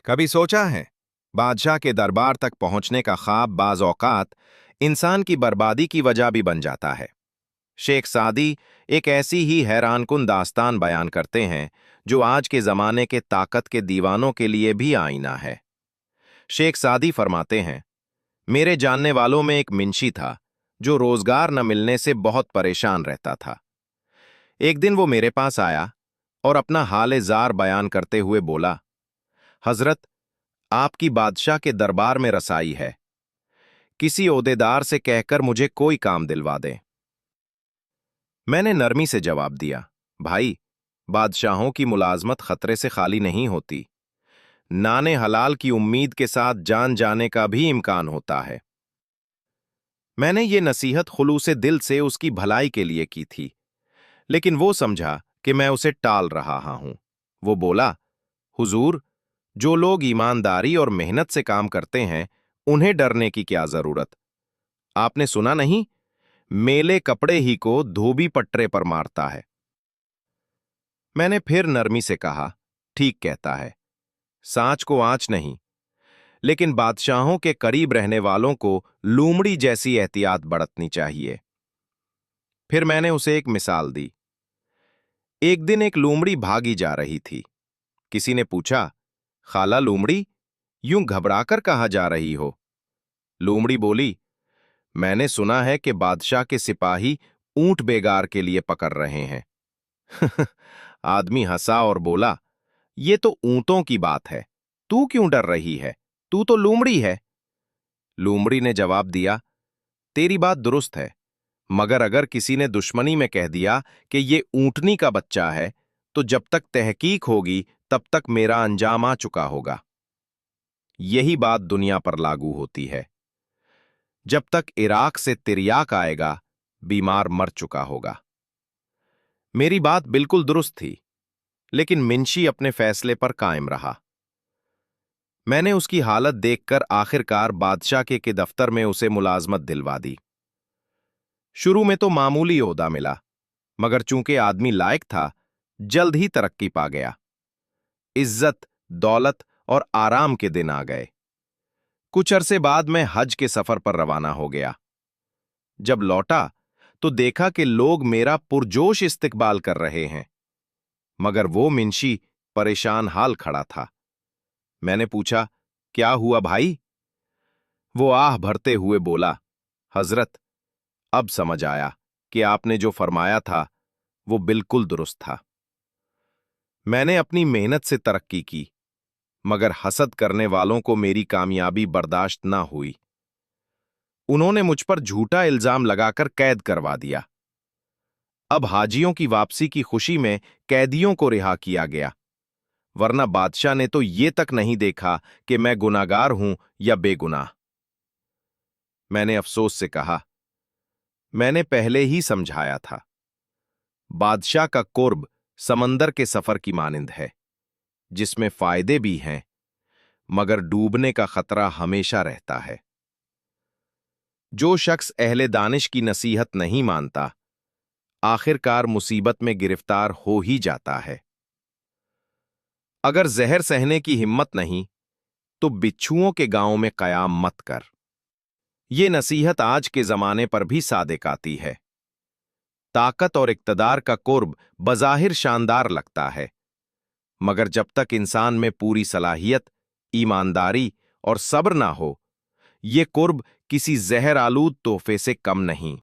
कभी सोचा है बादशाह के दरबार तक पहुंचने का ख्वाब बाज औकात इंसान की बर्बादी की वजह भी बन जाता है। शेख सादी एक ऐसी ही हैरानकुन दास्तान बयान करते हैं जो आज के जमाने के ताकत के दीवानों के लिए भी आईना है। शेख सादी फरमाते हैं, मेरे जानने वालों में एक मिंशी था जो रोजगार न मिलने से बहुत परेशान रहता था। एक दिन वो मेरे पास आया और अपना हाल जार बयान करते हुए बोला, हजरत, आपकी बादशाह के दरबार में रसाई है। किसी ओहदेदार से कहकर मुझे कोई काम दिलवा दें। मैंने नरमी से जवाब दिया, भाई, बादशाहों की मुलाजमत खतरे से खाली नहीं होती। नाने हलाल की उम्मीद के साथ जान जाने का भी इम्कान होता है। मैंने ये नसीहत खुलूसे दिल से उसकी भलाई के लिए की थी, लेकिन वो समझा कि मैं उसे टाल रहा हूं। वो बोला, हुजूर, जो लोग ईमानदारी और मेहनत से काम करते हैं उन्हें डरने की क्या जरूरत। आपने सुना नहीं, मेले कपड़े ही को धोबी पटरे पर मारता है। मैंने फिर नरमी से कहा, ठीक कहता है, सांच को आंच नहीं, लेकिन बादशाहों के करीब रहने वालों को लूमड़ी जैसी एहतियात बरतनी चाहिए। फिर मैंने उसे एक मिसाल दी। एक दिन एक लूमड़ी भागी जा रही थी। किसी ने पूछा, खाला लूमड़ी, यूं घबराकर कहाँ जा रही हो? लूमड़ी बोली, मैंने सुना है कि बादशाह के सिपाही ऊंट बेगार के लिए पकड़ रहे हैं। आदमी हंसा और बोला, ये तो ऊंटों की बात है, तू क्यों डर रही है? तू तो लूमड़ी है। लूमड़ी ने जवाब दिया, तेरी बात दुरुस्त है, मगर अगर किसी ने दुश्मनी में कह दिया कि ये ऊंटनी का बच्चा है, तो जब तक तहकीक होगी तब तक मेरा अंजाम आ चुका होगा। यही बात दुनिया पर लागू होती है। जब तक इराक से तिर्याक आएगा, बीमार मर चुका होगा। मेरी बात बिल्कुल दुरुस्त थी, लेकिन मिंशी अपने फैसले पर कायम रहा। मैंने उसकी हालत देखकर आखिरकार बादशाह के दफ्तर में उसे मुलाजमत दिलवा दी। शुरू में तो मामूली ओहदा मिला, मगर चूंकि आदमी लायक था, जल्द ही तरक्की पा गया। इज्जत, दौलत और आराम के दिन आ गए। कुछ अरसे बाद मैं हज के सफर पर रवाना हो गया। जब लौटा तो देखा कि लोग मेरा पुरजोश इस्तकबाल कर रहे हैं, मगर वो मिंशी परेशान हाल खड़ा था। मैंने पूछा, क्या हुआ भाई? वो आह भरते हुए बोला, हजरत, अब समझ आया कि आपने जो फरमाया था वो बिल्कुल दुरुस्त था। मैंने अपनी मेहनत से तरक्की की, मगर हसद करने वालों को मेरी कामयाबी बर्दाश्त ना हुई। उन्होंने मुझ पर झूठा इल्जाम लगाकर कैद करवा दिया। अब हाजियों की वापसी की खुशी में कैदियों को रिहा किया गया, वरना बादशाह ने तो ये तक नहीं देखा कि मैं गुनाहगार हूं या बेगुनाह। मैंने अफसोस से कहा, मैंने पहले ही समझाया था। बादशाह का कुर्ब समंदर के सफर की मानिंद है, जिसमें फायदे भी हैं, मगर डूबने का खतरा हमेशा रहता है। जो शख्स अहले दानिश की नसीहत नहीं मानता, आखिरकार मुसीबत में गिरफ्तार हो ही जाता है। अगर जहर सहने की हिम्मत नहीं, तो बिच्छुओं के गांव में कयाम मत कर। ये नसीहत आज के जमाने पर भी सादिक आती है। ताकत और इक्तदार का कुर्ब बज़ाहिर शानदार लगता है, मगर जब तक इंसान में पूरी सलाहियत, ईमानदारी और सब्र ना हो, ये कुर्ब किसी जहर आलूद तोहफे से कम नहीं।